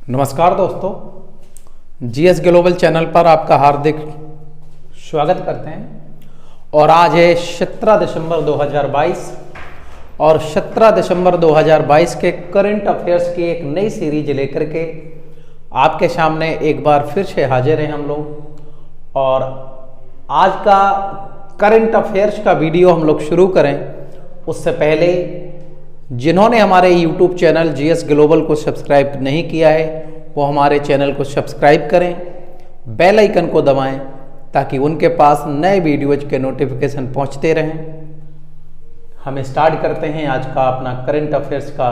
नमस्कार दोस्तों, GS global channel पर आपका हार्दिक स्वागत करते हैं। और आज है 17 दिसंबर 2022 और 17 दिसंबर 2022 के करंट अफेयर्स की एक नई सीरीज लेकर के आपके सामने एक बार फिर से हाजिर हैं हम लोग। और आज का करंट अफेयर्स का वीडियो हम लोग शुरू करें उससे पहले जिन्होंने हमारे YouTube चैनल जीएस ग्लोबल को सब्सक्राइब नहीं किया है वो हमारे चैनल को सब्सक्राइब करें, बेल आइकन को दबाएं ताकि उनके पास नए वीडियोज के नोटिफिकेशन पहुंचते रहें। हम स्टार्ट करते हैं आज का अपना करंट अफेयर्स का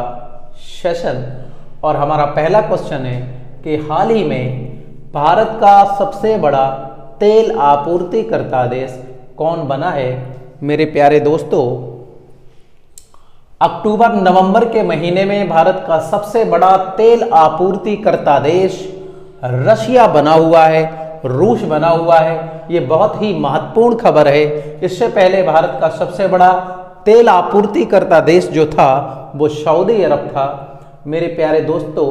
सेशन। और हमारा पहला क्वेश्चन है कि हाल ही में भारत का सबसे बड़ा तेल आपूर्तिकर्ता देश कौन बना है। मेरे प्यारे दोस्तों, अक्टूबर नवंबर के महीने में भारत का सबसे बड़ा तेल आपूर्तिकर्ता देश रशिया बना हुआ है, रूस बना हुआ है। ये बहुत ही महत्वपूर्ण खबर है। इससे पहले भारत का सबसे बड़ा तेल आपूर्तिकर्ता देश जो था वो सऊदी अरब था। मेरे प्यारे दोस्तों,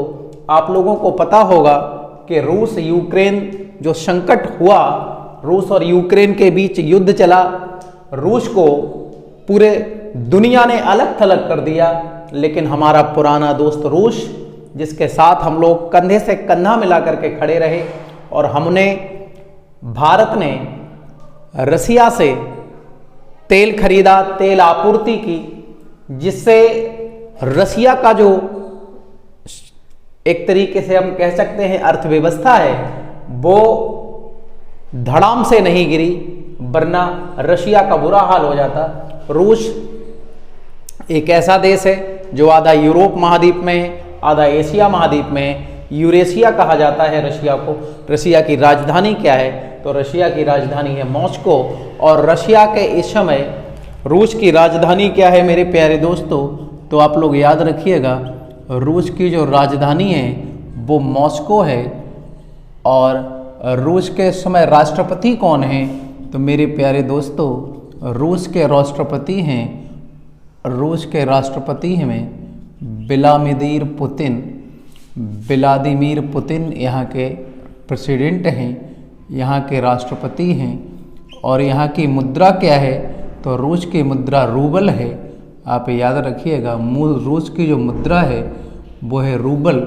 आप लोगों को पता होगा कि रूस यूक्रेन जो संकट हुआ, रूस और यूक्रेन के बीच युद्ध चला, रूस को पूरे दुनिया ने अलग थलग कर दिया। लेकिन हमारा पुराना दोस्त रूस, जिसके साथ हम लोग कंधे से कंधा मिला करके खड़े रहे, और भारत ने रसिया से तेल खरीदा, तेल आपूर्ति की, जिससे रसिया का जो एक तरीके से हम कह सकते हैं अर्थव्यवस्था है वो धड़ाम से नहीं गिरी, वरना रशिया का बुरा हाल हो जाता। रूस एक ऐसा देश है जो आधा यूरोप महाद्वीप में है, आधा एशिया महाद्वीप में है। यूरेशिया कहा जाता है रशिया को। रशिया की राजधानी क्या है? तो रशिया की राजधानी है मॉस्को। और रशिया के इस समय रूस की राजधानी क्या है मेरे प्यारे दोस्तों? तो आप लोग याद रखिएगा, रूस की जो राजधानी है वो मॉस्को है। और रूस के इस समय राष्ट्रपति कौन है? तो मेरे प्यारे दोस्तों, रूस के राष्ट्रपति में व्लादिमीर पुतिन यहाँ के प्रेसिडेंट हैं, यहाँ के राष्ट्रपति हैं। और यहाँ की मुद्रा क्या है? तो रूस की मुद्रा रूबल है। आप याद रखिएगा, मूल रूस की जो मुद्रा है वो है रूबल।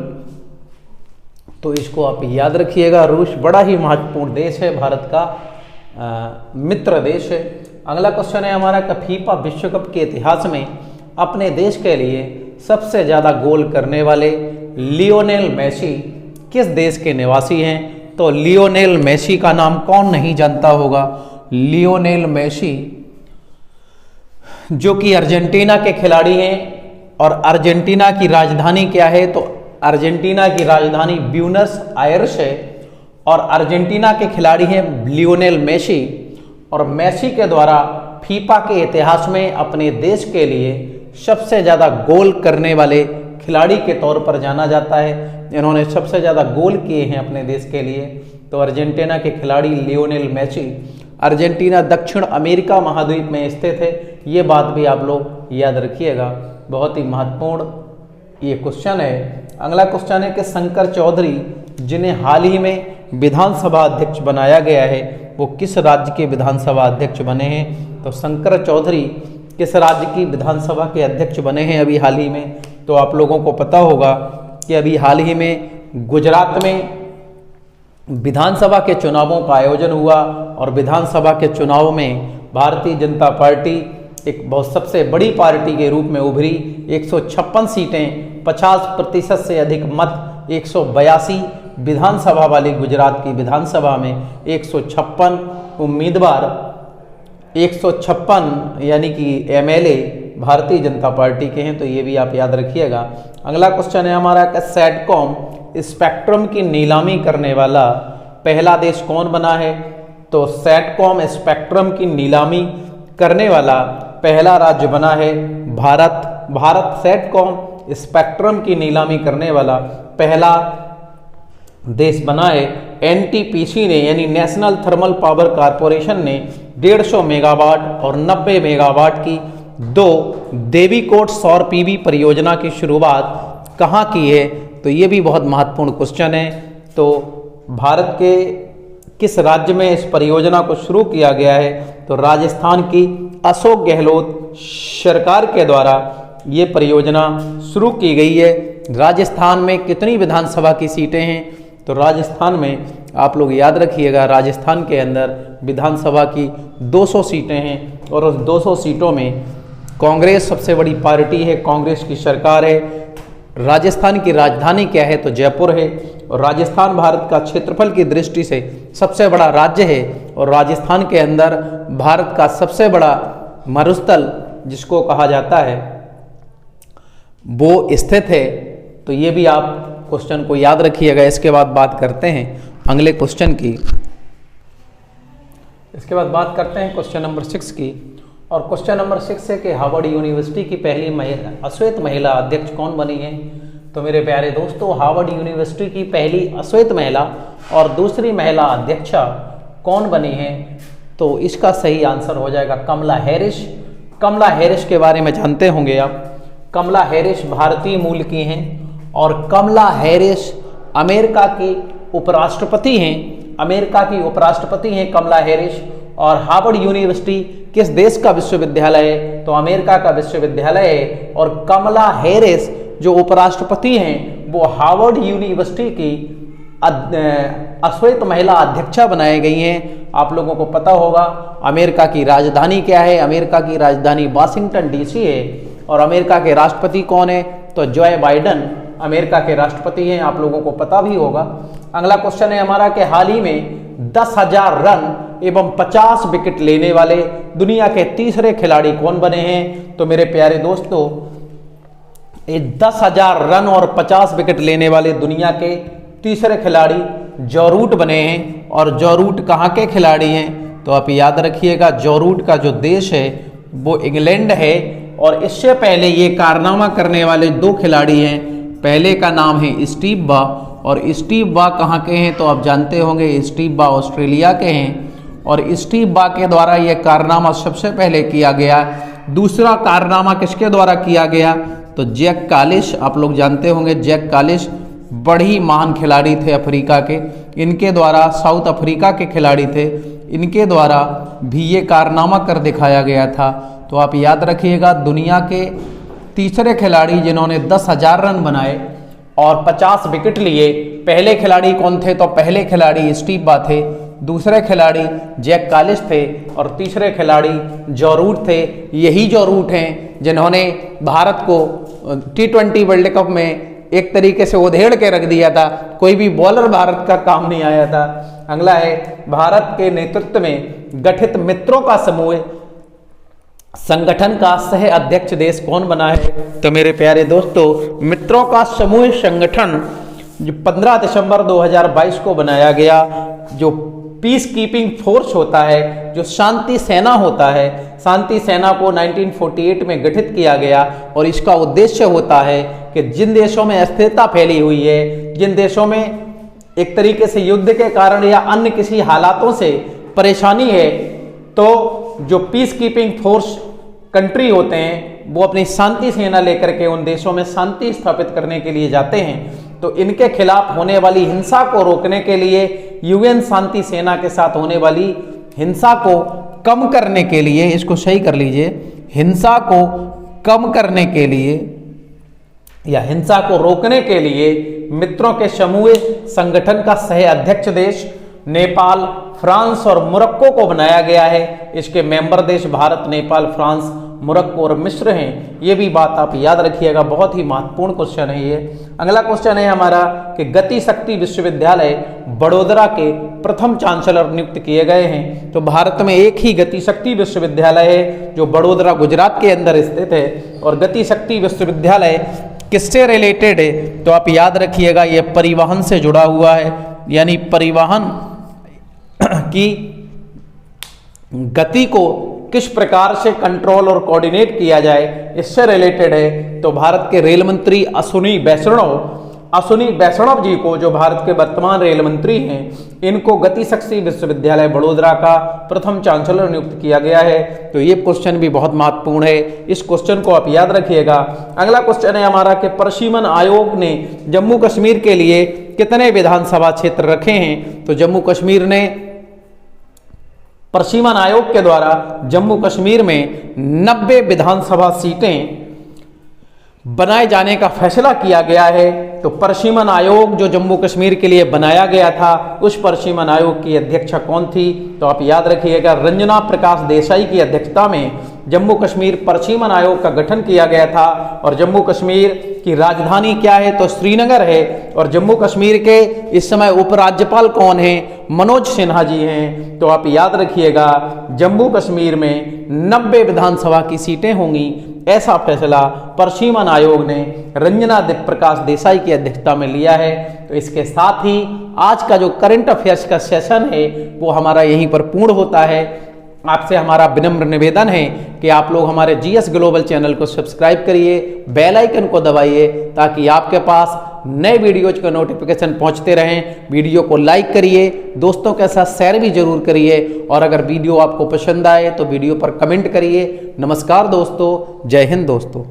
तो इसको आप याद रखिएगा। रूस बड़ा ही महत्वपूर्ण देश है, भारत का मित्र देश है। अगला क्वेश्चन है हमारा कि फीफा विश्व कप के इतिहास में अपने देश के लिए सबसे ज़्यादा गोल करने वाले लियोनेल मेसी किस देश के निवासी हैं? तो लियोनेल मेसी का नाम कौन नहीं जानता होगा। लियोनेल मेसी जो कि अर्जेंटीना के खिलाड़ी हैं। और अर्जेंटीना की राजधानी क्या है? तो अर्जेंटीना की राजधानी ब्यूनस आयर्स है। और अर्जेंटीना के खिलाड़ी हैं लियोनेल मेसी। और मेसी के द्वारा फीफा के इतिहास में अपने देश के लिए सबसे ज़्यादा गोल करने वाले खिलाड़ी के तौर पर जाना जाता है। इन्होंने सबसे ज़्यादा गोल किए हैं अपने देश के लिए। तो अर्जेंटीना के खिलाड़ी लियोनेल मेसी। अर्जेंटीना दक्षिण अमेरिका महाद्वीप में स्थित है, ये बात भी आप लोग याद रखिएगा। बहुत ही महत्वपूर्ण ये क्वेश्चन है। अगला क्वेश्चन है कि शंकर चौधरी, जिन्हें हाल ही में विधानसभा अध्यक्ष बनाया गया है, वो किस राज्य के विधानसभा अध्यक्ष बने हैं? तो शंकर चौधरी किस राज्य की विधानसभा के अध्यक्ष बने हैं अभी हाल ही में? तो आप लोगों को पता होगा कि अभी हाल ही में गुजरात में विधानसभा के चुनावों का आयोजन हुआ। और विधानसभा के चुनाव में भारतीय जनता पार्टी एक बहुत सबसे बड़ी पार्टी के रूप में उभरी। 156 सीटें, 50% से अधिक मत, 182 विधानसभा वाली गुजरात की विधानसभा में 156 उम्मीदवार, 156 यानी कि एमएलए भारतीय जनता पार्टी के हैं। तो ये भी आप याद रखिएगा। अगला क्वेश्चन है हमारा कि सैटकॉम स्पेक्ट्रम की नीलामी करने वाला पहला देश कौन बना है? तो सैटकॉम स्पेक्ट्रम की नीलामी करने वाला पहला राज्य बना है भारत। भारत सैटकॉम स्पेक्ट्रम की नीलामी करने वाला पहला देश बना है। एनटीपीसी ने यानी नेशनल थर्मल पावर कॉरपोरेशन ने 150 मेगावाट और 90 मेगावाट की 2 देवीकोट सौर पीवी परियोजना की शुरुआत कहाँ की है? तो ये भी बहुत महत्वपूर्ण क्वेश्चन है। तो भारत के किस राज्य में इस परियोजना को शुरू किया गया है? तो राजस्थान की अशोक गहलोत सरकार के द्वारा ये परियोजना शुरू की गई है। राजस्थान में कितनी विधानसभा की सीटें हैं? तो राजस्थान में आप लोग याद रखिएगा, राजस्थान के अंदर विधानसभा की 200 सीटें हैं और उस 200 सीटों में कांग्रेस सबसे बड़ी पार्टी है, कांग्रेस की सरकार है। राजस्थान की राजधानी क्या है? तो जयपुर है। और राजस्थान भारत का क्षेत्रफल की दृष्टि से सबसे बड़ा राज्य है और राजस्थान के अंदर भारत का सबसे बड़ा मरुस्थल जिसको कहा जाता है वो स्थित है। तो ये भी आप क्वेश्चन को याद रखिएगा। इसके बाद बात करते हैं अगले क्वेश्चन की। इसके बाद बात करते हैं क्वेश्चन नंबर 6 की। और क्वेश्चन नंबर 6 है कि हार्वर्ड यूनिवर्सिटी की पहली अश्वेत महिला अध्यक्ष कौन बनी है? तो मेरे प्यारे दोस्तों, हार्वर्ड यूनिवर्सिटी की पहली अश्वेत महिला और दूसरी महिला अध्यक्षा कौन बनी है? तो इसका सही आंसर हो जाएगा कमला हैरिस। कमला हैरिस के बारे में जानते होंगे आप। कमला हैरिस भारतीय मूल की हैं और कमला हैरिस अमेरिका की उपराष्ट्रपति हैं। अमेरिका की उपराष्ट्रपति हैं कमला हैरिस। और हार्वर्ड यूनिवर्सिटी किस देश का विश्वविद्यालय है? तो अमेरिका का विश्वविद्यालय है। और कमला हैरिस जो उपराष्ट्रपति हैं वो हार्वर्ड यूनिवर्सिटी की अश्वेत महिला अध्यक्षा बनाई गई हैं। आप लोगों को पता होगा अमेरिका की राजधानी क्या है? अमेरिका की राजधानी वाशिंगटन डीसी है। और अमेरिका के राष्ट्रपति कौन है? तो जो बाइडेन अमेरिका के राष्ट्रपति हैं, आप लोगों को पता भी होगा। अगला क्वेश्चन है हमारा कि हाल ही में 10,000 रन एवं 50 विकेट लेने वाले दुनिया के तीसरे खिलाड़ी कौन बने हैं? तो मेरे प्यारे दोस्तों, ये 10,000 रन और 50 विकेट लेने वाले दुनिया के तीसरे खिलाड़ी जो रूट बने हैं। और जो रूट कहाँ के खिलाड़ी हैं? तो आप याद रखिएगा, जो रूट का जो देश है वो इंग्लैंड है। और इससे पहले ये कारनामा करने वाले 2 खिलाड़ी हैं। पहले का नाम है स्टीव बा और स्टीव बा कहाँ के हैं? तो आप जानते होंगे स्टीव बा ऑस्ट्रेलिया के हैं। और स्टीव बा के द्वारा यह कारनामा सबसे पहले किया गया। दूसरा कारनामा किसके द्वारा किया गया? तो जैक कालिस, आप लोग जानते होंगे जैक कालिस बड़ी महान खिलाड़ी थे अफ्रीका के। इनके द्वारा, साउथ अफ्रीका के खिलाड़ी थे, इनके द्वारा भी ये कारनामा कर दिखाया गया था। तो आप याद रखिएगा, दुनिया के तीसरे खिलाड़ी जिन्होंने 10,000 रन बनाए और 50 विकेट लिए, पहले खिलाड़ी कौन थे? तो पहले खिलाड़ी स्टीव बा थे, दूसरे खिलाड़ी जैक कालिस थे और तीसरे खिलाड़ी जो रूट थे। यही जो रूट हैं जिन्होंने भारत को T20 वर्ल्ड कप में एक तरीके से उधेड़ के रख दिया था। कोई भी बॉलर भारत का काम नहीं आया था। अगला है भारत के नेतृत्व में गठित मित्रों का समूह संगठन का सह अध्यक्ष देश कौन बना है? तो मेरे प्यारे दोस्तों, मित्रों का समूह संगठन जो 15 दिसंबर 2022 को बनाया गया, जो पीस कीपिंग फोर्स होता है, जो शांति सेना होता है, शांति सेना को 1948 में गठित किया गया। और इसका उद्देश्य होता है कि जिन देशों में अस्थिरता फैली हुई है, जिन देशों में एक तरीके से युद्ध के कारण या अन्य किसी हालातों से परेशानी है, तो जो पीस कीपिंग फोर्स कंट्री होते हैं वो अपनी शांति सेना लेकर के उन देशों में शांति स्थापित करने के लिए जाते हैं। तो इनके खिलाफ होने वाली हिंसा को रोकने के लिए, यूएन शांति सेना के साथ होने वाली हिंसा को कम करने के लिए, इसको सही कर लीजिए, हिंसा को कम करने के लिए या हिंसा को रोकने के लिए मित्रों के समूह संगठन का सह अध्यक्ष देश नेपाल, फ्रांस और मोरक्को को बनाया गया है। इसके मेंबर देश भारत, नेपाल, फ्रांस, मोरक्को और मिस्र हैं। ये भी बात आप याद रखिएगा, बहुत ही महत्वपूर्ण क्वेश्चन है ये। अगला क्वेश्चन है हमारा कि गति शक्ति विश्वविद्यालय बड़ोदरा के प्रथम चांसलर नियुक्त किए गए हैं। तो भारत में एक ही गति शक्ति विश्वविद्यालय है जो बड़ोदरा गुजरात के अंदर स्थित है। और गति शक्ति विश्वविद्यालय किससे रिलेटेड है? तो आप याद रखिएगा, ये परिवहन से जुड़ा हुआ है, यानी परिवहन की गति को किस प्रकार से कंट्रोल और कोऑर्डिनेट किया जाए, इससे रिलेटेड है। तो भारत के रेल मंत्री अश्विनी वैष्णव अश्विनी वैष्णव जी को, जो भारत के वर्तमान रेल मंत्री हैं, इनको गति शक्ति विश्वविद्यालय बड़ोदरा का प्रथम चांसलर नियुक्त किया गया है। तो ये क्वेश्चन भी बहुत महत्वपूर्ण है, इस क्वेश्चन को आप याद रखिएगा। अगला क्वेश्चन है हमारा कि प्रशीमन आयोग ने जम्मू कश्मीर के लिए कितने विधानसभा क्षेत्र रखे हैं। तो जम्मू कश्मीर ने प्रशीमन आयोग के द्वारा जम्मू कश्मीर में 90 विधानसभा सीटें बनाए जाने का फैसला किया गया है। तो प्रशीमन आयोग जो जम्मू कश्मीर के लिए बनाया गया था, उस प्रशीमन आयोग की अध्यक्षा कौन थी। तो आप याद रखिएगा, रंजना प्रकाश देसाई की अध्यक्षता में जम्मू कश्मीर प्रशीमन आयोग का गठन किया गया था। और जम्मू कश्मीर की राजधानी क्या है, तो श्रीनगर है। और जम्मू कश्मीर के इस समय उपराज्यपाल कौन है, मनोज सिन्हा जी हैं। तो आप याद रखिएगा, जम्मू कश्मीर में 90 विधानसभा की सीटें होंगी, ऐसा फैसला प्रशीमन आयोग ने रंजना प्रकाश देसाई की अध्यक्षता में लिया है। तो इसके साथ ही आज का जो करंट अफेयर्स का सेशन है वो हमारा यहीं पर पूर्ण होता है। आपसे हमारा विनम्र निवेदन है कि आप लोग हमारे जीएस ग्लोबल चैनल को सब्सक्राइब करिए, बेल आइकन को दबाइए, ताकि आपके पास नए वीडियोज का नोटिफिकेशन पहुंचते रहें। वीडियो को लाइक करिए, दोस्तों के साथ शेयर भी जरूर करिए, और अगर वीडियो आपको पसंद आए तो वीडियो पर कमेंट करिए। नमस्कार दोस्तों, जय हिंद दोस्तों।